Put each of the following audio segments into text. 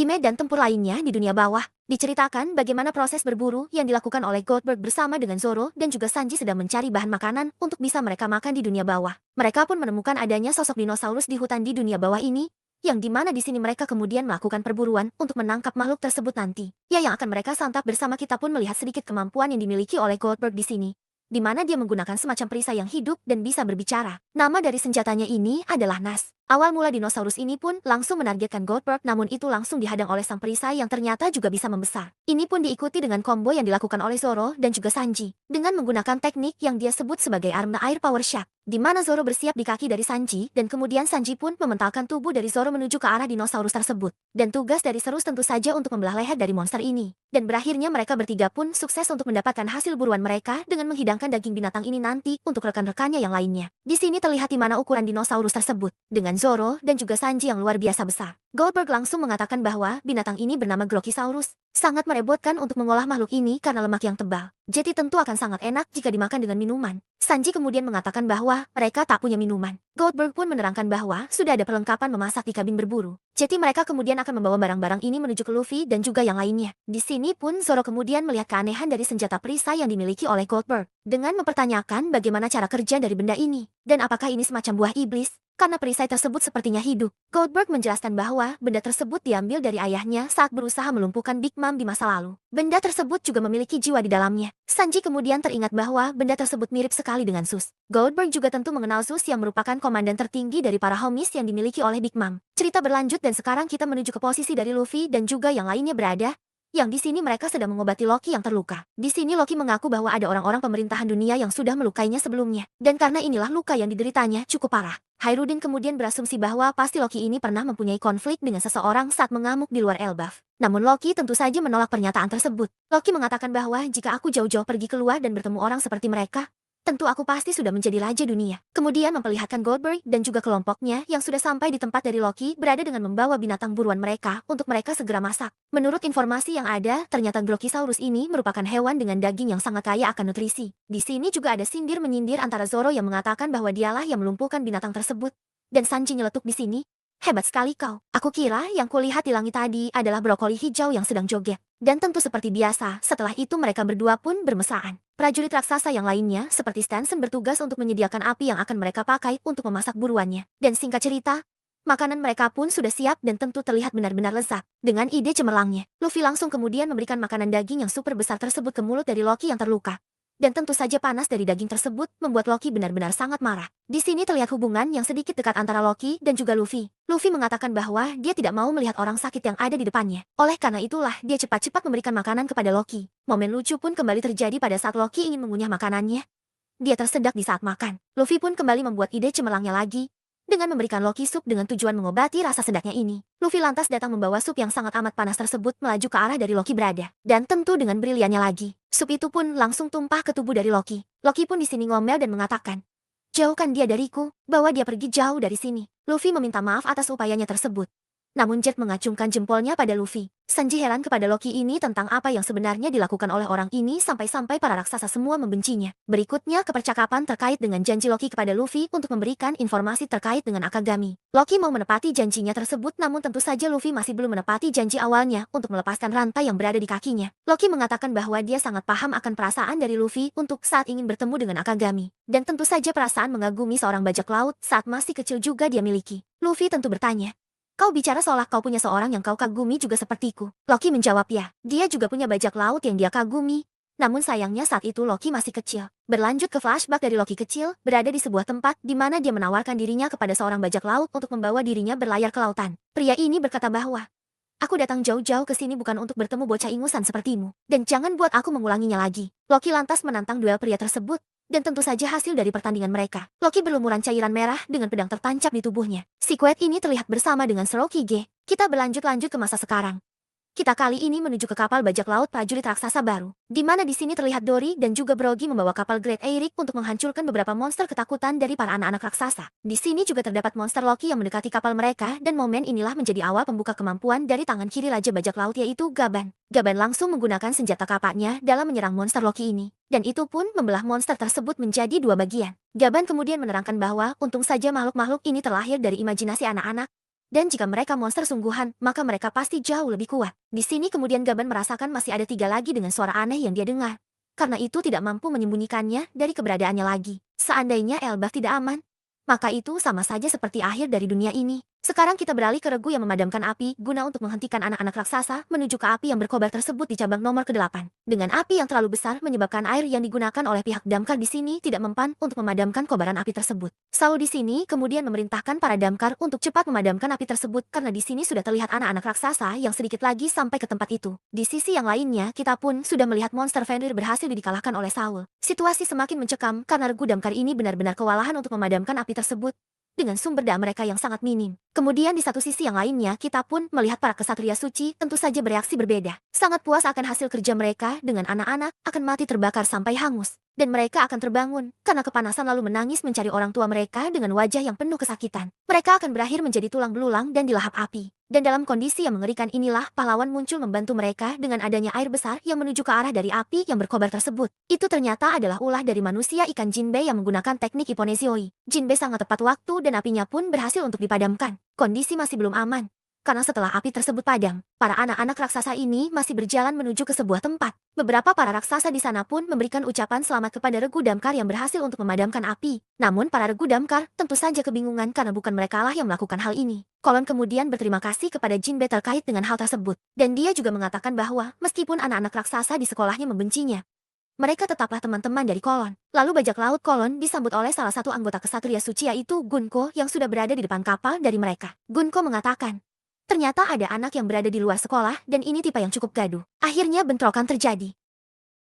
Di medan tempur lainnya di dunia bawah, diceritakan bagaimana proses berburu yang dilakukan oleh Goldberg bersama dengan Zoro dan juga Sanji sedang mencari bahan makanan untuk bisa mereka makan di dunia bawah. Mereka pun menemukan adanya sosok dinosaurus di hutan di dunia bawah ini, yang dimana di sini mereka kemudian melakukan perburuan untuk menangkap makhluk tersebut nanti. Ya, yang akan mereka santap bersama. Kita pun melihat sedikit kemampuan yang dimiliki oleh Goldberg di sini, di mana dia menggunakan semacam perisai yang hidup dan bisa berbicara. Nama dari senjatanya ini adalah Nas. Awal mula dinosaurus ini pun langsung menargetkan Goldberg, namun itu langsung dihadang oleh sang perisai yang ternyata juga bisa membesar. Ini pun diikuti dengan combo yang dilakukan oleh Zoro dan juga Sanji, dengan menggunakan teknik yang dia sebut sebagai Armna Air Power Shock, di mana Zoro bersiap di kaki dari Sanji dan kemudian Sanji pun mementalkan tubuh dari Zoro menuju ke arah dinosaurus tersebut. Dan tugas dari Serus tentu saja untuk membelah leher dari monster ini. Dan berakhirnya mereka bertiga pun sukses untuk mendapatkan hasil buruan mereka dengan menghidangkan daging binatang ini nanti untuk rekan-rekannya yang lainnya. Di sini terlihat di mana ukuran dinosaurus tersebut, dengan Zoro dan juga Sanji yang luar biasa besar. Goldberg langsung mengatakan bahwa binatang ini bernama Grokisaurus. Sangat merepotkan untuk mengolah makhluk ini karena lemak yang tebal. Jadi tentu akan sangat enak jika dimakan dengan minuman. Sanji kemudian mengatakan bahwa mereka tak punya minuman. Goldberg pun menerangkan bahwa sudah ada perlengkapan memasak di kabin berburu. Jadi mereka kemudian akan membawa barang-barang ini menuju ke Luffy dan juga yang lainnya. Di sini pun Zoro kemudian melihat keanehan dari senjata perisai yang dimiliki oleh Goldberg, dengan mempertanyakan bagaimana cara kerja dari benda ini, dan apakah ini semacam buah iblis. Karena perisai tersebut sepertinya hidup. Goldberg menjelaskan bahwa benda tersebut diambil dari ayahnya saat berusaha melumpuhkan Big Mom di masa lalu. Benda tersebut juga memiliki jiwa di dalamnya. Sanji kemudian teringat bahwa benda tersebut mirip sekali dengan Zeus. Goldberg juga tentu mengenal Zeus yang merupakan komandan tertinggi dari para homies yang dimiliki oleh Big Mom. Cerita berlanjut dan sekarang kita menuju ke posisi dari Luffy dan juga yang lainnya berada, yang di sini mereka sedang mengobati Loki yang terluka. Di sini Loki mengaku bahwa ada orang-orang pemerintahan dunia yang sudah melukainya sebelumnya, dan karena inilah luka yang dideritanya cukup parah. Hairudin kemudian berasumsi bahwa pasti Loki ini pernah mempunyai konflik dengan seseorang saat mengamuk di luar Elbaf. Namun Loki tentu saja menolak pernyataan tersebut. Loki mengatakan bahwa jika aku jauh-jauh pergi keluar dan bertemu orang seperti mereka, tentu aku pasti sudah menjadi raja dunia. Kemudian memperlihatkan Goldberg dan juga kelompoknya yang sudah sampai di tempat dari Loki berada dengan membawa binatang buruan mereka untuk mereka segera masak. Menurut informasi yang ada, ternyata Grokisaurus ini merupakan hewan dengan daging yang sangat kaya akan nutrisi. Di sini juga ada sindir-menyindir antara Zoro yang mengatakan bahwa dialah yang melumpuhkan binatang tersebut, dan Sanji nyeletuk di sini. Hebat sekali kau. Aku kira yang kulihat di langit tadi adalah brokoli hijau yang sedang joget. Dan tentu seperti biasa, setelah itu mereka berdua pun bermesraan. Prajurit raksasa yang lainnya, seperti Stanson bertugas untuk menyediakan api yang akan mereka pakai untuk memasak buruannya. Dan singkat cerita, makanan mereka pun sudah siap dan tentu terlihat benar-benar lezat. Dengan ide cemerlangnya, Luffy langsung kemudian memberikan makanan daging yang super besar tersebut ke mulut dari Loki yang terluka. Dan tentu saja panas dari daging tersebut membuat Loki benar-benar sangat marah. Di sini terlihat hubungan yang sedikit dekat antara Loki dan juga Luffy. Luffy mengatakan bahwa dia tidak mau melihat orang sakit yang ada di depannya. Oleh karena itulah dia cepat-cepat memberikan makanan kepada Loki. Momen lucu pun kembali terjadi pada saat Loki ingin mengunyah makanannya. Dia tersedak di saat makan. Luffy pun kembali membuat ide cemerlangnya lagi, dengan memberikan Loki sup dengan tujuan mengobati rasa sedaknya ini. Luffy lantas datang membawa sup yang sangat amat panas tersebut melaju ke arah dari Loki berada. Dan tentu dengan briliannya lagi, sup itu pun langsung tumpah ke tubuh dari Loki. Loki pun di sini ngomel dan mengatakan, "Jauhkan dia dariku, bawa dia pergi jauh dari sini." Luffy meminta maaf atas upayanya tersebut. Namun Jet mengacungkan jempolnya pada Luffy. Sanji heran kepada Loki ini tentang apa yang sebenarnya dilakukan oleh orang ini sampai-sampai para raksasa semua membencinya. Berikutnya kepercakapan terkait dengan janji Loki kepada Luffy untuk memberikan informasi terkait dengan Akagami. Loki mau menepati janjinya tersebut, namun tentu saja Luffy masih belum menepati janji awalnya untuk melepaskan rantai yang berada di kakinya. Loki mengatakan bahwa dia sangat paham akan perasaan dari Luffy untuk saat ingin bertemu dengan Akagami. Dan tentu saja perasaan mengagumi seorang bajak laut saat masih kecil juga dia miliki. Luffy tentu bertanya, "Kau bicara seolah kau punya seorang yang kau kagumi juga sepertiku." Loki menjawab ya, dia juga punya bajak laut yang dia kagumi. Namun sayangnya saat itu Loki masih kecil. Berlanjut ke flashback dari Loki kecil, berada di sebuah tempat di mana dia menawarkan dirinya kepada seorang bajak laut untuk membawa dirinya berlayar ke lautan. Pria ini berkata bahwa, "Aku datang jauh-jauh ke sini bukan untuk bertemu bocah ingusan sepertimu, dan jangan buat aku mengulanginya lagi." Loki lantas menantang duel pria tersebut. Dan tentu saja hasil dari pertandingan mereka, Loki berlumuran cairan merah dengan pedang tertancap di tubuhnya. Si kuet ini terlihat bersama dengan Shirokige. Kita berlanjut-lanjut ke masa sekarang. Kita kali ini menuju ke kapal bajak laut prajurit raksasa baru, di mana di sini terlihat Dory dan juga Brogy membawa kapal Great Eyrick untuk menghancurkan beberapa monster ketakutan dari para anak-anak raksasa. Di sini juga terdapat monster Loki yang mendekati kapal mereka, dan momen inilah menjadi awal pembuka kemampuan dari tangan kiri Raja Bajak Laut yaitu Gaban. Gaban langsung menggunakan senjata kapaknya dalam menyerang monster Loki ini, dan itu pun membelah monster tersebut menjadi dua bagian. Gaban kemudian menerangkan bahwa untung saja makhluk-makhluk ini terlahir dari imajinasi anak-anak, Dan jika mereka monster sungguhan, maka mereka pasti jauh lebih kuat. Di sini kemudian Gaban merasakan masih ada 3 lagi dengan suara aneh yang dia dengar. Karena itu tidak mampu menyembunyikannya dari keberadaannya lagi. Seandainya Elbaf tidak aman, maka itu sama saja seperti akhir dari dunia ini. Sekarang kita beralih ke regu yang memadamkan api guna untuk menghentikan anak-anak raksasa menuju ke api yang berkobar tersebut di cabang nomor ke-8. Dengan api yang terlalu besar menyebabkan air yang digunakan oleh pihak damkar di sini tidak mempan untuk memadamkan kobaran api tersebut. Saul di sini kemudian memerintahkan para damkar untuk cepat memadamkan api tersebut karena di sini sudah terlihat anak-anak raksasa yang sedikit lagi sampai ke tempat itu. Di sisi yang lainnya, kita pun sudah melihat monster Fenrir berhasil dikalahkan oleh Saul. Situasi semakin mencekam karena regu damkar ini benar-benar kewalahan untuk memadamkan api tersebut dengan sumber daya mereka yang sangat minim. Kemudian di satu sisi yang lainnya, kita pun melihat para kesatria suci tentu saja bereaksi berbeda. Sangat puas akan hasil kerja mereka dengan anak-anak akan mati terbakar sampai hangus. Dan mereka akan terbangun karena kepanasan lalu menangis mencari orang tua mereka dengan wajah yang penuh kesakitan. Mereka akan berakhir menjadi tulang belulang dan dilahap api. Dan dalam kondisi yang mengerikan inilah pahlawan muncul membantu mereka dengan adanya air besar yang menuju ke arah dari api yang berkobar tersebut. Itu ternyata adalah ulah dari manusia ikan Jinbei yang menggunakan teknik Iponezioi. Jinbei sangat tepat waktu dan apinya pun berhasil untuk dipadamkan. Kondisi masih belum aman. Karena setelah api tersebut padam, para anak-anak raksasa ini masih berjalan menuju ke sebuah tempat. Beberapa para raksasa di sana pun memberikan ucapan selamat kepada regu damkar yang berhasil untuk memadamkan api. Namun para regu damkar tentu saja kebingungan karena bukan merekalah yang melakukan hal ini. Kolon kemudian berterima kasih kepada Jinbei terkait dengan hal tersebut. Dan dia juga mengatakan bahwa meskipun anak-anak raksasa di sekolahnya membencinya, mereka tetaplah teman-teman dari Kolon. Lalu bajak laut Kolon disambut oleh salah satu anggota kesatria suci yaitu Gunko yang sudah berada di depan kapal dari mereka. Gunko mengatakan, ternyata ada anak yang berada di luar sekolah dan ini tipe yang cukup gaduh. Akhirnya bentrokan terjadi.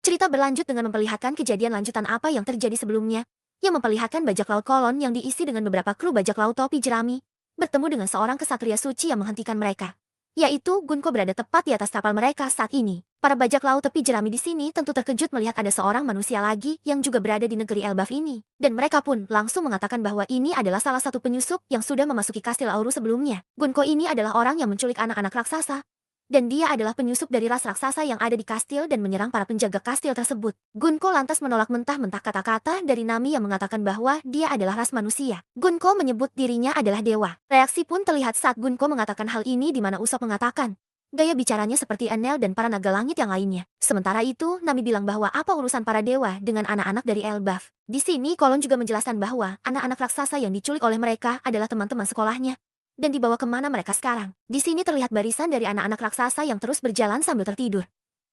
Cerita berlanjut dengan memperlihatkan kejadian lanjutan apa yang terjadi sebelumnya, yang memperlihatkan bajak laut Kolon yang diisi dengan beberapa kru bajak laut topi jerami, bertemu dengan seorang kesatria suci yang menghentikan mereka. Yaitu Gunko berada tepat di atas kapal mereka saat ini. Para bajak laut tepi jerami di sini tentu terkejut melihat ada seorang manusia lagi yang juga berada di negeri Elbaf ini. Dan mereka pun langsung mengatakan bahwa ini adalah salah satu penyusup yang sudah memasuki kastil Auru sebelumnya. Gunko ini adalah orang yang menculik anak-anak raksasa. Dan dia adalah penyusup dari ras raksasa yang ada di kastil dan menyerang para penjaga kastil tersebut. Gunko lantas menolak mentah-mentah kata-kata dari Nami yang mengatakan bahwa dia adalah ras manusia. Gunko menyebut dirinya adalah dewa. Reaksi pun terlihat saat Gunko mengatakan hal ini di mana Usop mengatakan, gaya bicaranya seperti Enel dan para naga langit yang lainnya. Sementara itu, Nami bilang bahwa apa urusan para dewa dengan anak-anak dari Elbaf. Di sini, Kolon juga menjelaskan bahwa anak-anak raksasa yang diculik oleh mereka adalah teman-teman sekolahnya. Dan dibawa kemana mereka sekarang. Di sini terlihat barisan dari anak-anak raksasa yang terus berjalan sambil tertidur,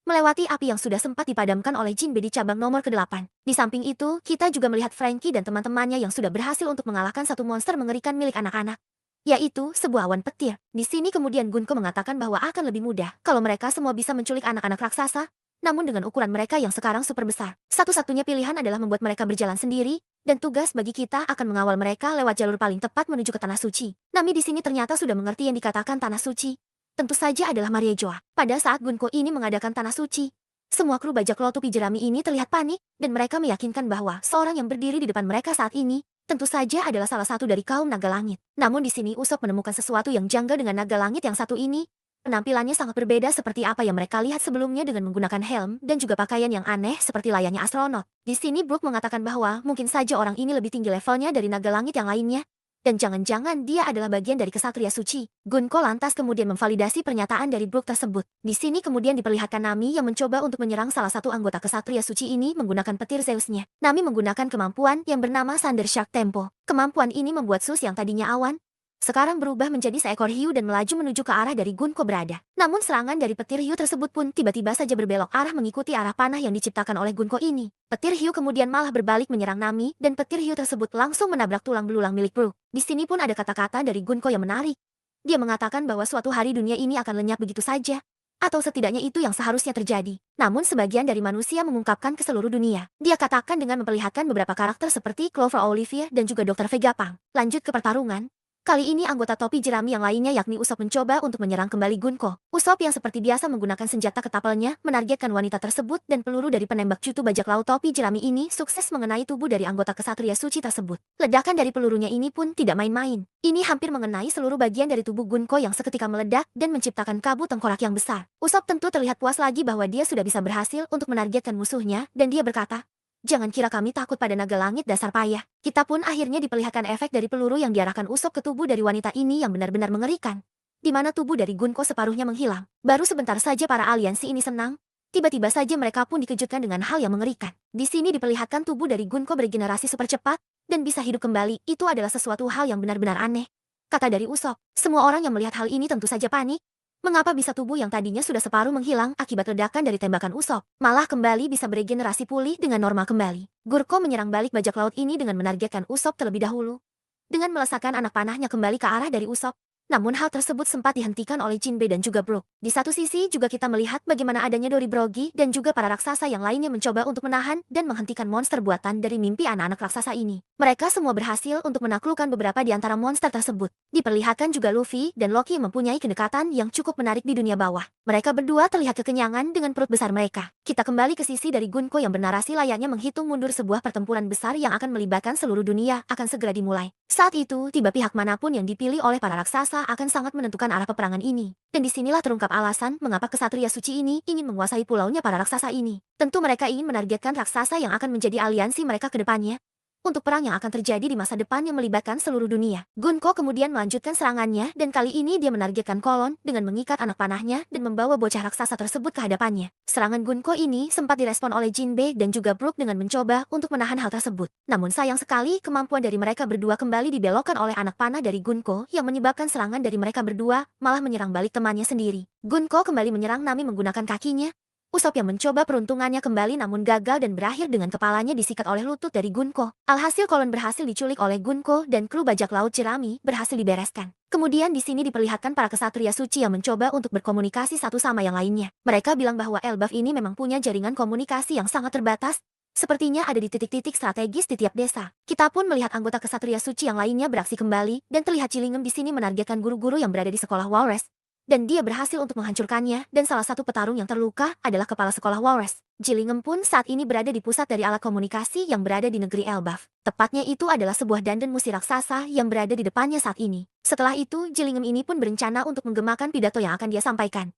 melewati api yang sudah sempat dipadamkan oleh Jinbei di cabang nomor ke-8. Di samping itu, kita juga melihat Frankie dan teman-temannya yang sudah berhasil untuk mengalahkan satu monster mengerikan milik anak-anak, yaitu sebuah awan petir. Di sini kemudian Gunko mengatakan bahwa akan lebih mudah kalau mereka semua bisa menculik anak-anak raksasa, namun dengan ukuran mereka yang sekarang super besar. Satu-satunya pilihan adalah membuat mereka berjalan sendiri, dan tugas bagi kita akan mengawal mereka lewat jalur paling tepat menuju ke Tanah Suci. Nami di sini ternyata sudah mengerti yang dikatakan Tanah Suci. Tentu saja adalah Mariejoa. Pada saat Gunko ini mengadakan Tanah Suci, semua kru bajak laut topi jerami ini terlihat panik, dan mereka meyakinkan bahwa seorang yang berdiri di depan mereka saat ini tentu saja adalah salah satu dari kaum naga langit. Namun di sini Usop menemukan sesuatu yang janggal dengan naga langit yang satu ini. Penampilannya sangat berbeda seperti apa yang mereka lihat sebelumnya dengan menggunakan helm dan juga pakaian yang aneh seperti layaknya astronot. Di sini Brook mengatakan bahwa mungkin saja orang ini lebih tinggi levelnya dari naga langit yang lainnya. Dan jangan-jangan dia adalah bagian dari kesatria suci. Gunko lantas kemudian memvalidasi pernyataan dari Brook tersebut. Di sini kemudian diperlihatkan Nami yang mencoba untuk menyerang salah satu anggota kesatria suci ini menggunakan petir Zeusnya. Nami menggunakan kemampuan yang bernama Thunder Shark Tempo. Kemampuan ini membuat Sus yang tadinya awan sekarang berubah menjadi seekor hiu dan melaju menuju ke arah dari Gunko berada. Namun serangan dari petir hiu tersebut pun tiba-tiba saja berbelok arah mengikuti arah panah yang diciptakan oleh Gunko ini. Petir hiu kemudian malah berbalik menyerang Nami dan petir hiu tersebut langsung menabrak tulang belulang milik Brook. Di sini pun ada kata-kata dari Gunko yang menarik. Dia mengatakan bahwa suatu hari dunia ini akan lenyap begitu saja. Atau setidaknya itu yang seharusnya terjadi. Namun sebagian dari manusia mengungkapkan ke seluruh dunia. Dia katakan dengan memperlihatkan beberapa karakter seperti Clover Olivier dan juga Dr. Vegapunk. Lanjut ke pertarungan. Kali ini anggota topi jerami yang lainnya yakni Usop mencoba untuk menyerang kembali Gunko. Usop yang seperti biasa menggunakan senjata ketapelnya menargetkan wanita tersebut dan peluru dari penembak cutu bajak laut topi jerami ini sukses mengenai tubuh dari anggota kesatria suci tersebut. Ledakan dari pelurunya ini pun tidak main-main. Ini hampir mengenai seluruh bagian dari tubuh Gunko yang seketika meledak dan menciptakan kabut tengkorak yang besar. Usop tentu terlihat puas lagi bahwa dia sudah bisa berhasil untuk menargetkan musuhnya dan dia berkata, Jangan kira kami takut pada naga langit dasar payah. Kita pun akhirnya diperlihatkan efek dari peluru yang diarahkan Usop ke tubuh dari wanita ini yang benar-benar mengerikan. Di mana tubuh dari Gunko separuhnya menghilang. Baru sebentar saja para aliansi ini senang. Tiba-tiba saja mereka pun dikejutkan dengan hal yang mengerikan. Di sini diperlihatkan tubuh dari Gunko beregenerasi super cepat dan bisa hidup kembali. Itu adalah sesuatu hal yang benar-benar aneh. Kata dari Usop, semua orang yang melihat hal ini tentu saja panik. Mengapa bisa tubuh yang tadinya sudah separuh menghilang akibat ledakan dari tembakan Usop, malah kembali bisa beregenerasi pulih dengan normal kembali. Gurko menyerang balik bajak laut ini dengan menargetkan Usop terlebih dahulu. Dengan melesatkan anak panahnya kembali ke arah dari Usop. Namun hal tersebut sempat dihentikan oleh Jinbei dan juga Brook. Di satu sisi juga kita melihat bagaimana adanya Dori Brogi dan juga para raksasa yang lainnya mencoba untuk menahan dan menghentikan monster buatan dari mimpi anak-anak raksasa ini. Mereka semua berhasil untuk menaklukkan beberapa di antara monster tersebut. Diperlihatkan juga Luffy dan Loki mempunyai kedekatan yang cukup menarik di dunia bawah. Mereka berdua terlihat kekenyangan dengan perut besar mereka. Kita kembali ke sisi dari Gunko yang bernarasi layaknya menghitung mundur sebuah pertempuran besar yang akan melibatkan seluruh dunia akan segera dimulai. Saat itu, tiba pihak manapun yang dipilih oleh para raksasa akan sangat menentukan arah peperangan ini. Dan disinilah terungkap alasan mengapa kesatria suci ini ingin menguasai pulaunya para raksasa ini. Tentu mereka ingin menargetkan raksasa yang akan menjadi aliansi mereka ke depannya. Untuk perang yang akan terjadi di masa depan yang melibatkan seluruh dunia. Gunko kemudian melanjutkan serangannya dan kali ini dia menargetkan Kolon dengan mengikat anak panahnya dan membawa bocah raksasa tersebut ke hadapannya. Serangan Gunko ini sempat direspon oleh Jinbei dan juga Brook dengan mencoba untuk menahan hal tersebut. Namun sayang sekali kemampuan dari mereka berdua kembali dibelokkan oleh anak panah dari Gunko yang menyebabkan serangan dari mereka berdua malah menyerang balik temannya sendiri. Gunko kembali menyerang Nami menggunakan kakinya. Usop yang mencoba peruntungannya kembali namun gagal dan berakhir dengan kepalanya disikat oleh lutut dari Gunko. Alhasil Kolon berhasil diculik oleh Gunko dan kru bajak laut jerami berhasil dibereskan. Kemudian di sini diperlihatkan para kesatria suci yang mencoba untuk berkomunikasi satu sama yang lainnya. Mereka bilang bahwa Elbaf ini memang punya jaringan komunikasi yang sangat terbatas. Sepertinya ada di titik-titik strategis di tiap desa. Kita pun melihat anggota kesatria suci yang lainnya beraksi kembali dan terlihat Chilingem di sini menargetkan guru-guru yang berada di sekolah Walrus. Dan dia berhasil untuk menghancurkannya, dan salah satu petarung yang terluka adalah kepala sekolah Walrus. Gillingham pun saat ini berada di pusat dari alat komunikasi yang berada di negeri Elbaf. Tepatnya itu adalah sebuah dandan musi raksasa yang berada di depannya saat ini. Setelah itu, Gillingham ini pun berencana untuk menggemakan pidato yang akan dia sampaikan.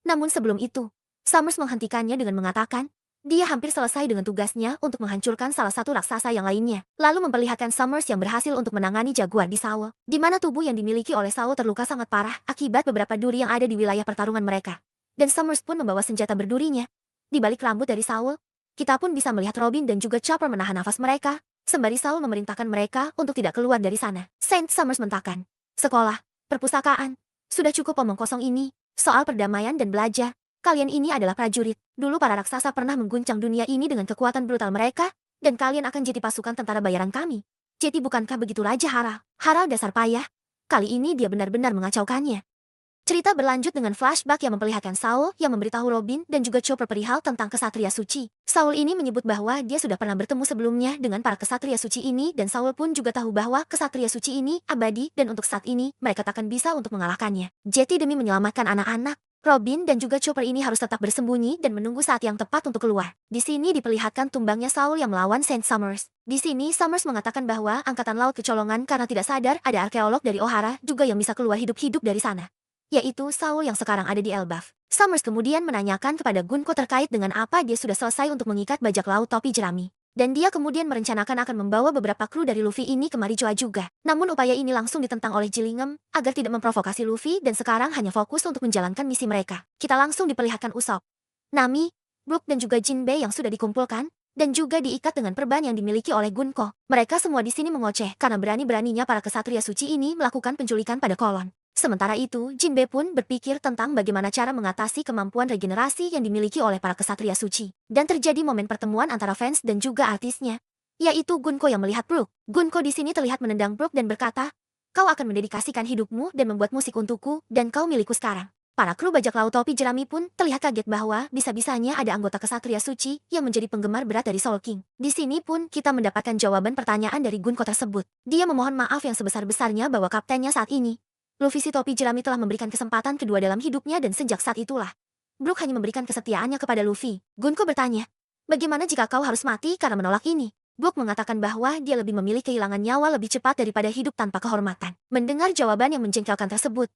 Namun sebelum itu, Summers menghentikannya dengan mengatakan, dia hampir selesai dengan tugasnya untuk menghancurkan salah satu raksasa yang lainnya. Lalu memperlihatkan Summers yang berhasil untuk menangani Jaguar di Saul, di mana tubuh yang dimiliki oleh Saul terluka sangat parah akibat beberapa duri yang ada di wilayah pertarungan mereka. Dan Summers pun membawa senjata berdurinya. Di balik rambut dari Saul, kita pun bisa melihat Robin dan juga Chopper menahan nafas mereka, sembari Saul memerintahkan mereka untuk tidak keluar dari sana. Saint Summers mentakkan, sekolah, perpustakaan, sudah cukup omong kosong ini, soal perdamaian dan belajar. Kalian ini adalah prajurit. Dulu para raksasa pernah mengguncang dunia ini dengan kekuatan brutal mereka, dan kalian akan jadi pasukan tentara bayaran kami. Jadi bukankah begitu Raja Harald? Harald dasar payah. Kali ini dia benar-benar mengacaukannya. Cerita berlanjut dengan flashback yang memperlihatkan Saul yang memberitahu Robin dan juga Chopper perihal tentang kesatria suci. Saul ini menyebut bahwa dia sudah pernah bertemu sebelumnya dengan para kesatria suci ini dan Saul pun juga tahu bahwa kesatria suci ini abadi dan untuk saat ini mereka takkan bisa untuk mengalahkannya. Jadi demi menyelamatkan anak-anak, Robin dan juga Chopper ini harus tetap bersembunyi dan menunggu saat yang tepat untuk keluar. Di sini diperlihatkan tumbangnya Saul yang melawan Saint Summers. Di sini Summers mengatakan bahwa angkatan laut kecolongan karena tidak sadar ada arkeolog dari Ohara juga yang bisa keluar hidup-hidup dari sana. Yaitu Saul yang sekarang ada di Elbaf. Summers kemudian menanyakan kepada Gunko terkait dengan apa dia sudah selesai untuk mengikat bajak laut topi jerami. Dan dia kemudian merencanakan akan membawa beberapa kru dari Luffy ini ke Marijoa juga. Namun upaya ini langsung ditentang oleh Gillingham agar tidak memprovokasi Luffy dan sekarang hanya fokus untuk menjalankan misi mereka. Kita langsung diperlihatkan Usopp, Nami, Brook dan juga Jinbei yang sudah dikumpulkan dan juga diikat dengan perban yang dimiliki oleh Gunko. Mereka semua di sini mengoceh karena berani-beraninya para kesatria suci ini melakukan penculikan pada Kolon. Sementara itu, Jinbei pun berpikir tentang bagaimana cara mengatasi kemampuan regenerasi yang dimiliki oleh para kesatria suci. Dan terjadi momen pertemuan antara fans dan juga artisnya, yaitu Gunko yang melihat Brook. Gunko di sini terlihat menendang Brook dan berkata, "Kau akan mendedikasikan hidupmu dan membuat musik untukku dan kau milikku sekarang." Para kru bajak laut topi jerami pun terlihat kaget bahwa bisa-bisanya ada anggota kesatria suci yang menjadi penggemar berat dari Soul King. Di sini pun kita mendapatkan jawaban pertanyaan dari Gunko tersebut. Dia memohon maaf yang sebesar-besarnya bahwa kaptennya saat ini, Luffy si topi jerami telah memberikan kesempatan kedua dalam hidupnya dan sejak saat itulah, Brook hanya memberikan kesetiaannya kepada Luffy. Gunko bertanya, "Bagaimana jika kau harus mati karena menolak ini?" Brook mengatakan bahwa dia lebih memilih kehilangan nyawa lebih cepat daripada hidup tanpa kehormatan. Mendengar jawaban yang menjengkelkan tersebut,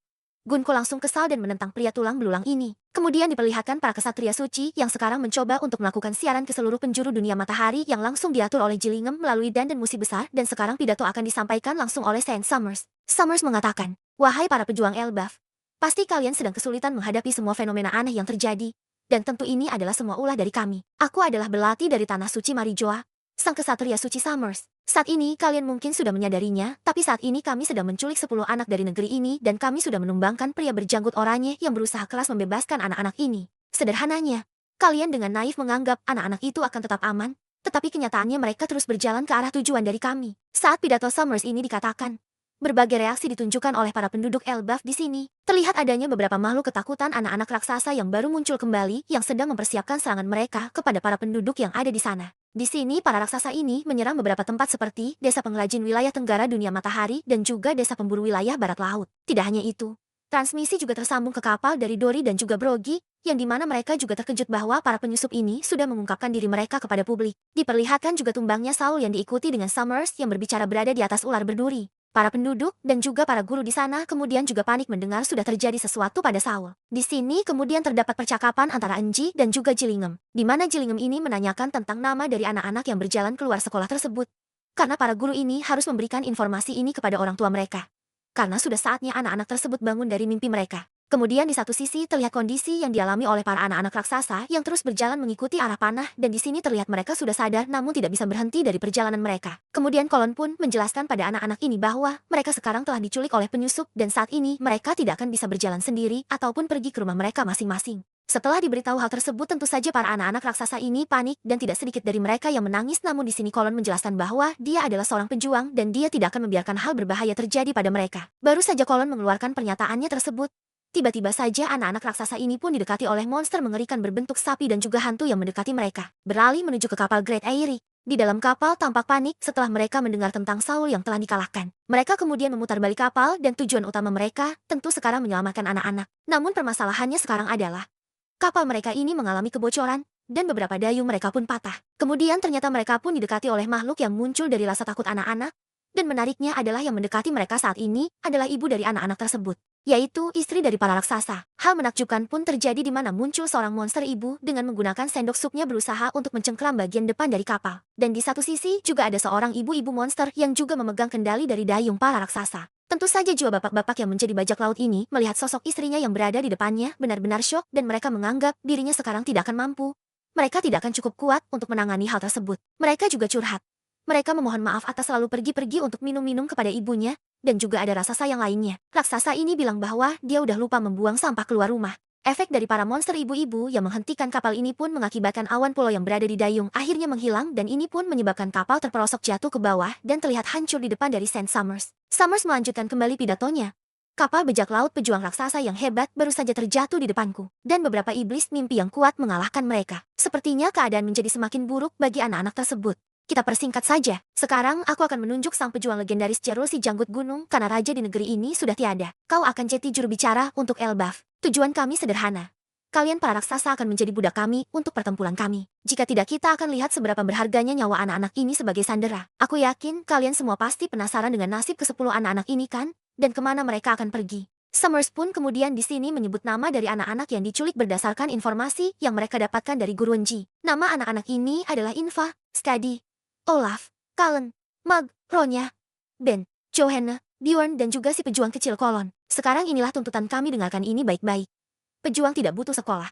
Gunko langsung kesal dan menentang pria tulang belulang ini. Kemudian diperlihatkan para kesatria suci yang sekarang mencoba untuk melakukan siaran ke seluruh penjuru dunia matahari yang langsung diatur oleh Jilingem melalui dan musi besar dan sekarang pidato akan disampaikan langsung oleh Saint Summers. Summers mengatakan, "Wahai para pejuang Elbaf, pasti kalian sedang kesulitan menghadapi semua fenomena aneh yang terjadi. Dan tentu ini adalah semua ulah dari kami. Aku adalah belati dari tanah suci Marijoa, sang kesatria suci Summers. Saat ini kalian mungkin sudah menyadarinya, tapi saat ini kami sedang menculik 10 anak dari negeri ini dan kami sudah menumbangkan pria berjanggut oranye yang berusaha keras membebaskan anak-anak ini. Sederhananya, kalian dengan naif menganggap anak-anak itu akan tetap aman, tetapi kenyataannya mereka terus berjalan ke arah tujuan dari kami." Saat pidato Summers ini dikatakan, berbagai reaksi ditunjukkan oleh para penduduk Elbaf di sini. Terlihat adanya beberapa makhluk ketakutan anak-anak raksasa yang baru muncul kembali yang sedang mempersiapkan serangan mereka kepada para penduduk yang ada di sana. Di sini para raksasa ini menyerang beberapa tempat seperti desa pengrajin wilayah tenggara dunia matahari dan juga desa pemburu wilayah barat laut. Tidak hanya itu, transmisi juga tersambung ke kapal dari Dori dan juga Brogi, yang dimana mereka juga terkejut bahwa para penyusup ini sudah mengungkapkan diri mereka kepada publik. Diperlihatkan juga tumbangnya Saul yang diikuti dengan Summers yang berbicara berada di atas ular berduri. Para penduduk dan juga para guru di sana kemudian juga panik mendengar sudah terjadi sesuatu pada Saul. Di sini kemudian terdapat percakapan antara Enji dan juga Jilingem, di mana Jilingem ini menanyakan tentang nama dari anak-anak yang berjalan keluar sekolah tersebut. Karena para guru ini harus memberikan informasi ini kepada orang tua mereka. Karena sudah saatnya anak-anak tersebut bangun dari mimpi mereka. Kemudian di satu sisi terlihat kondisi yang dialami oleh para anak-anak raksasa yang terus berjalan mengikuti arah panah dan di sini terlihat mereka sudah sadar namun tidak bisa berhenti dari perjalanan mereka. Kemudian Kolon pun menjelaskan pada anak-anak ini bahwa mereka sekarang telah diculik oleh penyusup dan saat ini mereka tidak akan bisa berjalan sendiri ataupun pergi ke rumah mereka masing-masing. Setelah diberitahu hal tersebut tentu saja para anak-anak raksasa ini panik dan tidak sedikit dari mereka yang menangis namun di sini Kolon menjelaskan bahwa dia adalah seorang pejuang dan dia tidak akan membiarkan hal berbahaya terjadi pada mereka. Baru saja Kolon mengeluarkan pernyataannya tersebut, tiba-tiba saja anak-anak raksasa ini pun didekati oleh monster mengerikan berbentuk sapi dan juga hantu yang mendekati mereka. Beralih menuju ke kapal Great Eyrie. Di dalam kapal tampak panik setelah mereka mendengar tentang Saul yang telah dikalahkan. Mereka kemudian memutar balik kapal dan tujuan utama mereka tentu sekarang menyelamatkan anak-anak. Namun permasalahannya sekarang adalah, kapal mereka ini mengalami kebocoran dan beberapa dayung mereka pun patah. Kemudian ternyata mereka pun didekati oleh makhluk yang muncul dari rasa takut anak-anak. Dan menariknya adalah yang mendekati mereka saat ini adalah ibu dari anak-anak tersebut, yaitu istri dari para raksasa. Hal menakjubkan pun terjadi di mana muncul seorang monster ibu dengan menggunakan sendok supnya berusaha untuk mencengkram bagian depan dari kapal. Dan di satu sisi juga ada seorang ibu-ibu monster yang juga memegang kendali dari dayung para raksasa. Tentu saja jiwa bapak-bapak yang menjadi bajak laut ini melihat sosok istrinya yang berada di depannya benar-benar syok dan mereka menganggap dirinya sekarang tidak akan mampu. Mereka tidak akan cukup kuat untuk menangani hal tersebut. Mereka juga curhat. Mereka memohon maaf atas selalu pergi-pergi untuk minum-minum kepada ibunya, dan juga ada rasa sayang lainnya. Raksasa ini bilang bahwa dia udah lupa membuang sampah keluar rumah. Efek dari para monster ibu-ibu yang menghentikan kapal ini pun mengakibatkan awan pulau yang berada di dayung akhirnya menghilang dan ini pun menyebabkan kapal terperosok jatuh ke bawah dan terlihat hancur di depan dari Saint Summers. Summers melanjutkan kembali pidatonya. Kapal bajak laut pejuang raksasa yang hebat baru saja terjatuh di depanku, dan beberapa iblis mimpi yang kuat mengalahkan mereka. Sepertinya keadaan menjadi semakin buruk bagi anak-anak tersebut. Kita persingkat saja. Sekarang aku akan menunjuk sang pejuang legendaris Cerul si Janggut Gunung karena raja di negeri ini sudah tiada. Kau akan jadi juru bicara untuk Elbaf. Tujuan kami sederhana. Kalian para raksasa akan menjadi budak kami untuk pertempuran kami. Jika tidak kita akan lihat seberapa berharganya nyawa anak-anak ini sebagai sandera. Aku yakin kalian semua pasti penasaran dengan nasib ke-10 anak-anak ini kan? Dan kemana mereka akan pergi. Summers pun kemudian di sini menyebut nama dari anak-anak yang diculik berdasarkan informasi yang mereka dapatkan dari Guru Enji. Nama anak-anak ini adalah Infa, Skadi, Olaf, Kallen, Mag, Ronya, Ben, Johanna, Bjorn dan juga si pejuang kecil Kolon. Sekarang inilah tuntutan kami, dengarkan ini baik-baik. Pejuang tidak butuh sekolah.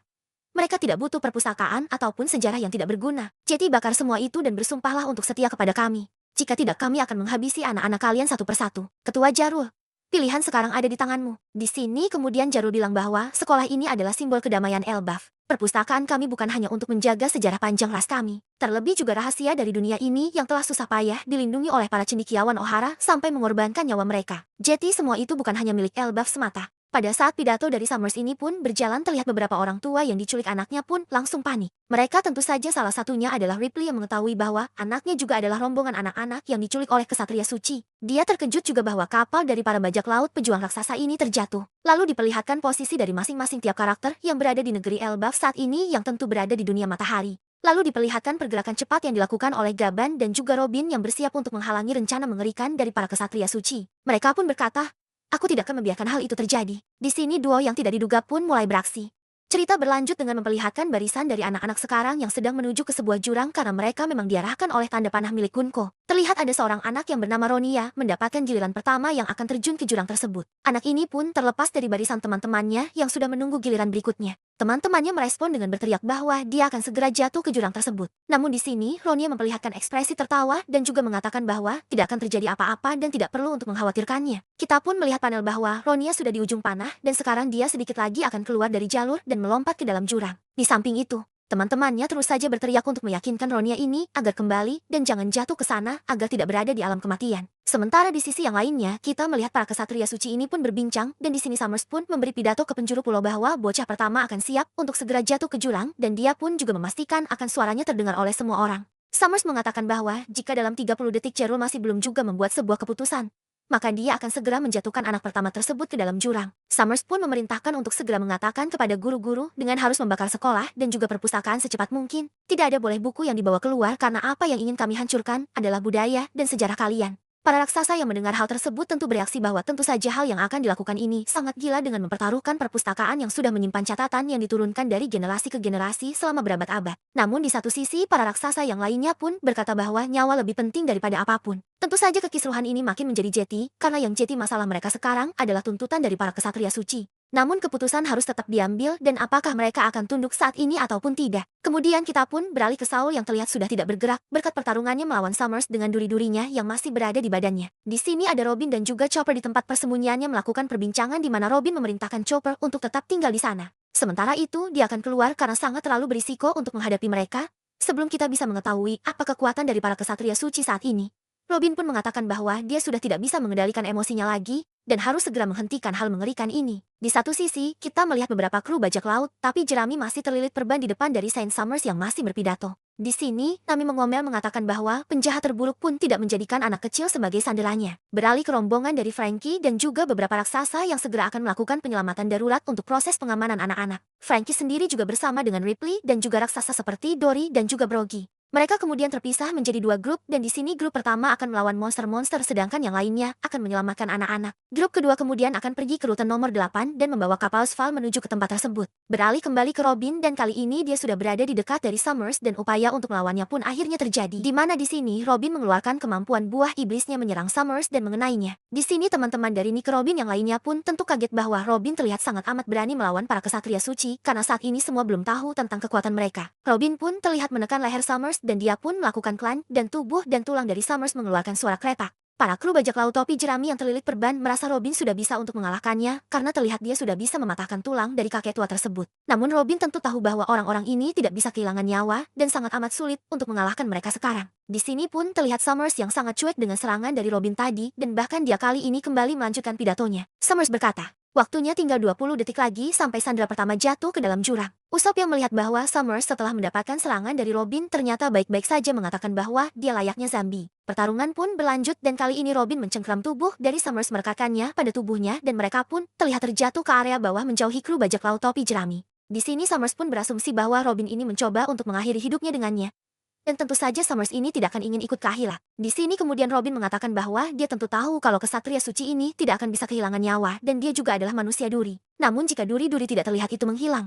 Mereka tidak butuh perpustakaan ataupun sejarah yang tidak berguna. Jadi bakar semua itu dan bersumpahlah untuk setia kepada kami. Jika tidak kami akan menghabisi anak-anak kalian satu persatu. Ketua Jarul, pilihan sekarang ada di tanganmu. Di sini kemudian Jarul bilang bahwa sekolah ini adalah simbol kedamaian Elbaf. Perpustakaan kami bukan hanya untuk menjaga sejarah panjang ras kami. Terlebih juga rahasia dari dunia ini yang telah susah payah dilindungi oleh para cendekiawan Ohara sampai mengorbankan nyawa mereka. Jadi semua itu bukan hanya milik Elbaf semata. Pada saat pidato dari Summers ini pun berjalan terlihat beberapa orang tua yang diculik anaknya pun langsung panik. Mereka tentu saja salah satunya adalah Ripley yang mengetahui bahwa anaknya juga adalah rombongan anak-anak yang diculik oleh kesatria suci. Dia terkejut juga bahwa kapal dari para bajak laut pejuang raksasa ini terjatuh. Lalu diperlihatkan posisi dari masing-masing tiap karakter yang berada di negeri Elbaf saat ini yang tentu berada di dunia matahari. Lalu diperlihatkan pergerakan cepat yang dilakukan oleh Gaban dan juga Robin yang bersiap untuk menghalangi rencana mengerikan dari para kesatria suci. Mereka pun berkata, Aku tidak akan membiarkan hal itu terjadi. Di sini duo yang tidak diduga pun mulai beraksi. Cerita berlanjut dengan memperlihatkan barisan dari anak-anak sekarang yang sedang menuju ke sebuah jurang karena mereka memang diarahkan oleh tanda panah milik Kunko. Terlihat ada seorang anak yang bernama Ronia mendapatkan giliran pertama yang akan terjun ke jurang tersebut. Anak ini pun terlepas dari barisan teman-temannya yang sudah menunggu giliran berikutnya. Teman-temannya merespon dengan berteriak bahwa dia akan segera jatuh ke jurang tersebut. Namun di sini, Ronia memperlihatkan ekspresi tertawa dan juga mengatakan bahwa tidak akan terjadi apa-apa dan tidak perlu untuk mengkhawatirkannya. Kita pun melihat panel bahwa Ronia sudah di ujung panah dan sekarang dia sedikit lagi akan keluar dari jalur dan melompat ke dalam jurang. Di samping itu, teman-temannya terus saja berteriak untuk meyakinkan Ronia ini agar kembali dan jangan jatuh ke sana agar tidak berada di alam kematian. Sementara di sisi yang lainnya, kita melihat para kesatria suci ini pun berbincang dan di sini Summers pun memberi pidato ke penjuru pulau bahwa bocah pertama akan siap untuk segera jatuh ke jurang dan dia pun juga memastikan akan suaranya terdengar oleh semua orang. Summers mengatakan bahwa jika dalam 30 detik Cheryl masih belum juga membuat sebuah keputusan, maka dia akan segera menjatuhkan anak pertama tersebut ke dalam jurang. Summers pun memerintahkan untuk segera mengatakan kepada guru-guru dengan harus membakar sekolah dan juga perpustakaan secepat mungkin. Tidak ada boleh buku yang dibawa keluar karena apa yang ingin kami hancurkan adalah budaya dan sejarah kalian. Para raksasa yang mendengar hal tersebut tentu bereaksi bahwa tentu saja hal yang akan dilakukan ini sangat gila dengan mempertaruhkan perpustakaan yang sudah menyimpan catatan yang diturunkan dari generasi ke generasi selama berabad-abad. Namun di satu sisi, para raksasa yang lainnya pun berkata bahwa nyawa lebih penting daripada apapun. Tentu saja kekisruhan ini makin menjadi jeti, karena yang jeti masalah mereka sekarang adalah tuntutan dari para kesatria suci. Namun keputusan harus tetap diambil dan apakah mereka akan tunduk saat ini ataupun tidak. Kemudian kita pun beralih ke Saul yang terlihat sudah tidak bergerak berkat pertarungannya melawan Summers dengan duri-durinya yang masih berada di badannya. Di sini ada Robin dan juga Chopper di tempat persembunyiannya melakukan perbincangan di mana Robin memerintahkan Chopper untuk tetap tinggal di sana. Sementara itu dia akan keluar karena sangat terlalu berisiko untuk menghadapi mereka. Sebelum kita bisa mengetahui apa kekuatan dari para kesatria suci saat ini, Robin pun mengatakan bahwa dia sudah tidak bisa mengendalikan emosinya lagi dan harus segera menghentikan hal mengerikan ini. Di satu sisi, kita melihat beberapa kru bajak laut, tapi Jeremy masih terlilit perban di depan dari Saint Summers yang masih berpidato. Di sini, Nami mengomel mengatakan bahwa penjahat terburuk pun tidak menjadikan anak kecil sebagai sandarannya. Beralih ke rombongan dari Frankie dan juga beberapa raksasa yang segera akan melakukan penyelamatan darurat untuk proses pengamanan anak-anak. Frankie sendiri juga bersama dengan Ripley dan juga raksasa seperti Dory dan juga Brogy. Mereka kemudian terpisah menjadi dua grup dan di sini grup pertama akan melawan monster-monster sedangkan yang lainnya akan menyelamatkan anak-anak. Grup kedua kemudian akan pergi ke rute nomor 8 dan membawa kapal Sval menuju ke tempat tersebut. Beralih kembali ke Robin dan kali ini dia sudah berada di dekat dari Summers dan upaya untuk melawannya pun akhirnya terjadi. Di mana di sini Robin mengeluarkan kemampuan buah iblisnya menyerang Summers dan mengenainya. Di sini teman-teman dari Nick Robin yang lainnya pun tentu kaget bahwa Robin terlihat sangat amat berani melawan para kesatria suci karena saat ini semua belum tahu tentang kekuatan mereka. Robin pun terlihat menekan leher Summers dan dia pun melakukan klan dan tubuh dan tulang dari Summers mengeluarkan suara kretak. Para kru bajak laut topi jerami yang terlilit perban merasa Robin sudah bisa untuk mengalahkannya karena terlihat dia sudah bisa mematahkan tulang dari kakek tua tersebut. Namun Robin tentu tahu bahwa orang-orang ini tidak bisa kehilangan nyawa dan sangat amat sulit untuk mengalahkan mereka sekarang. Di sini pun terlihat Summers yang sangat cuek dengan serangan dari Robin tadi dan bahkan dia kali ini kembali melanjutkan pidatonya. Summers berkata, waktunya tinggal 20 detik lagi sampai sandera pertama jatuh ke dalam jurang. Usopp yang melihat bahwa Summers setelah mendapatkan serangan dari Robin ternyata baik-baik saja mengatakan bahwa dia layaknya zombie. Pertarungan pun berlanjut dan kali ini Robin mencengkram tubuh dari Summers merekatkannya pada tubuhnya dan mereka pun terlihat terjatuh ke area bawah menjauhi kru bajak laut topi jerami. Di sini Summers pun berasumsi bahwa Robin ini mencoba untuk mengakhiri hidupnya dengannya. Dan tentu saja Summers ini tidak akan ingin ikut ke akhirat. Di sini kemudian Robin mengatakan bahwa dia tentu tahu kalau kesatria suci ini tidak akan bisa kehilangan nyawa dan dia juga adalah manusia duri. Namun jika duri-duri tidak terlihat itu menghilang,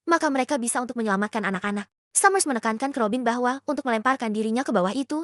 maka mereka bisa untuk menyelamatkan anak-anak. Summers menekankan ke Robin bahwa untuk melemparkan dirinya ke bawah itu